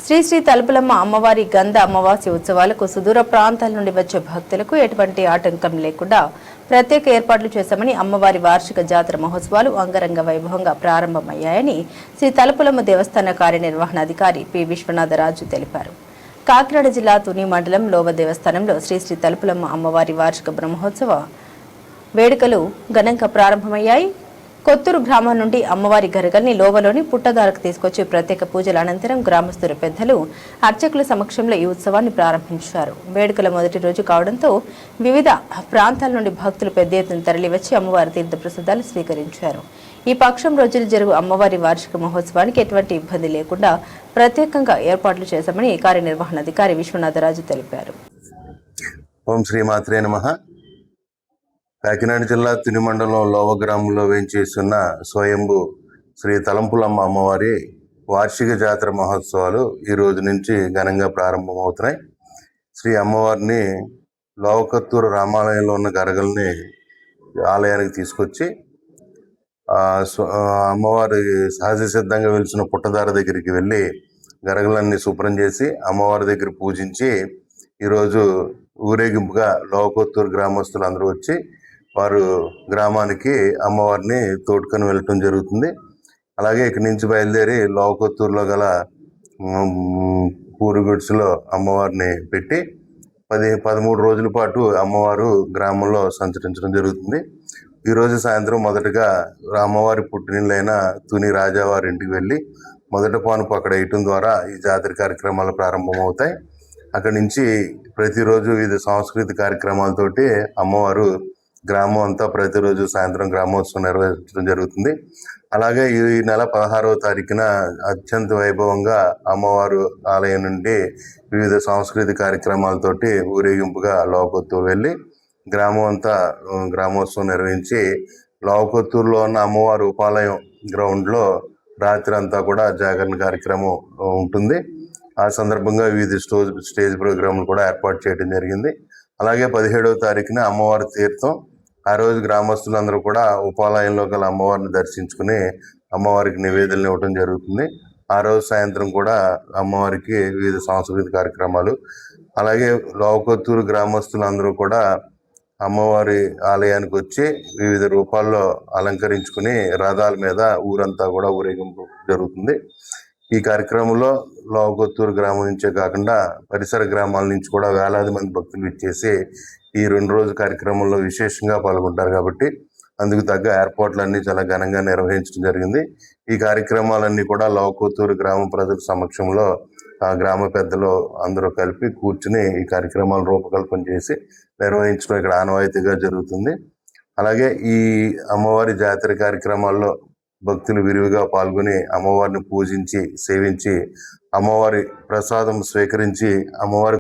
శ్రీ శ్రీ తలుపులమ్మ అమ్మవారి గంధ అమావాస్య ఉత్సవాలకు సుదూర ప్రాంతాల నుండి వచ్చే భక్తులకు ఎటువంటి ఆటంకం లేకుండా ప్రత్యేక ఏర్పాట్లు చేశామని అమ్మవారి వార్షిక జాతర మహోత్సవాలు అంగరంగ వైభవంగా ప్రారంభమయ్యాయని శ్రీ తలుపులమ్మ దేవస్థాన కార్యనిర్వహణాధికారి పి విశ్వనాథరాజు తెలిపారు. కాకినాడ జిల్లా తుని మండలం లోవ దేవస్థానంలో శ్రీ శ్రీ తలుపులమ్మ అమ్మవారి వార్షిక బ్రహ్మోత్సవ వేడుకలు ఘనంగా ప్రారంభమయ్యాయి. కొత్తూరు గ్రామం నుండి అమ్మవారి గరగల్ని లోవలోని పుట్టదారకు తీసుకొచ్చి ప్రత్యేక పూజల అనంతరం గ్రామస్తుల పెద్దలు అర్చకుల సమక్షంలో ఈ ఉత్సవాన్ని ప్రారంభించారు. వేడుకల మొదటి రోజు కావడంతో వివిధ ప్రాంతాల నుండి భక్తులు పెద్ద ఎత్తున తరలివచ్చి అమ్మవారి తీర్థ ప్రసాదాలు స్వీకరించారు. ఈ పక్షం రోజులు జరుగు అమ్మవారి వార్షిక మహోత్సవానికి ఎటువంటి ఇబ్బంది లేకుండా ప్రత్యేకంగా ఏర్పాట్లు చేశామని కార్యనిర్వహణాధికారి విశ్వనాథరాజు తెలిపారు. ఓం శ్రీమాత్రే నమః. కాకినాడ జిల్లా తుని మండలం లోవ గ్రామంలో వేంచేస్తున్న స్వయంభు శ్రీ తలంపులమ్మ అమ్మవారి వార్షిక జాతర మహోత్సవాలు ఈ రోజు నుంచి ఘనంగా ప్రారంభమవుతున్నాయి. శ్రీ అమ్మవారిని లోవకత్తూరు రామాలయంలో ఉన్న గరగల్ని ఆలయానికి తీసుకొచ్చి అమ్మవారి సహజ సిద్ధంగా వెలిసిన పుట్టదార దగ్గరికి వెళ్ళి గరగలన్నీ శుభ్రం చేసి అమ్మవారి దగ్గర పూజించి ఈరోజు ఊరేగింపుగా లోవకత్తూరు గ్రామస్తులు అందరూ వచ్చి వారు గ్రామానికి అమ్మవారిని తోడుకొని వెళ్ళటం జరుగుతుంది. అలాగే ఇక్కడి నుంచి బయలుదేరి లోవకత్తూరులో గల పూరుగుడిసులో అమ్మవారిని పెట్టి 13 రోజుల పాటు అమ్మవారు గ్రామంలో సంచరించడం జరుగుతుంది. ఈరోజు సాయంత్రం మొదటగా అమ్మవారి పుట్టినిల్లైన తుని రాజావారి ఇంటికి వెళ్ళి మొదట పానుపు అక్కడ వేయటం ద్వారా ఈ జాతర కార్యక్రమాలు ప్రారంభమవుతాయి. అక్కడి నుంచి ప్రతిరోజు వివిధ సాంస్కృతిక కార్యక్రమాలతోటి అమ్మవారు గ్రామం అంతా ప్రతిరోజు సాయంత్రం గ్రామోత్సవం నిర్వహించడం జరుగుతుంది. అలాగే ఈ నెల 16వ తారీఖున అత్యంత వైభవంగా అమ్మవారు ఆలయం నుండి వివిధ సాంస్కృతిక కార్యక్రమాలతోటి ఊరేగింపుగా లోవకొత్తూరు వెళ్ళి గ్రామం అంతా గ్రామోత్సవం నిర్వహించి లోవకొత్తూరులో ఉన్న అమ్మవారి ఉపాలయం గ్రౌండ్లో రాత్రి అంతా కూడా జాగరణ కార్యక్రమం ఉంటుంది. ఆ సందర్భంగా వివిధ స్టేజ్ ప్రోగ్రాంలు కూడా ఏర్పాటు చేయడం జరిగింది. అలాగే 17వ తారీఖున అమ్మవారి తీర్థం. ఆ రోజు గ్రామస్తులందరూ కూడా ఉపాలయంలో గల అమ్మవారిని దర్శించుకుని అమ్మవారికి నివేదనలు ఇవ్వడం జరుగుతుంది. ఆ రోజు సాయంత్రం కూడా అమ్మవారికి వివిధ సాంస్కృతిక కార్యక్రమాలు, అలాగే లోవకొత్తూరు గ్రామస్తులందరూ కూడా అమ్మవారి ఆలయానికి వచ్చి వివిధ రూపాల్లో అలంకరించుకుని రథాల మీద ఊరంతా కూడా ఊరేగింపు జరుగుతుంది. ఈ కార్యక్రమంలో లోవకొత్తూరు గ్రామం నుంచే కాకుండా పరిసర గ్రామాల నుంచి కూడా వేలాది మంది భక్తులు ఇచ్చేసి ఈ 2 రోజుల కార్యక్రమంలో విశేషంగా పాల్గొంటారు. కాబట్టి అందుకు తగ్గ ఏర్పాట్లన్నీ చాలా ఘనంగా నిర్వహించడం జరిగింది. ఈ కార్యక్రమాలన్నీ కూడా లోవకొత్తూరు గ్రామ ప్రజల సమక్షంలో ఆ గ్రామ పెద్దలు అందరూ కలిపి కూర్చుని ఈ కార్యక్రమాలు రూపకల్పన చేసి నిర్వహించడం ఇక్కడ ఆనవాయితీగా జరుగుతుంది. అలాగే ఈ అమ్మవారి జాతర కార్యక్రమాల్లో భక్తులు విరివిగా పాల్గొని అమ్మవారిని పూజించి సేవించి అమ్మవారి ప్రసాదం స్వీకరించి అమ్మవారి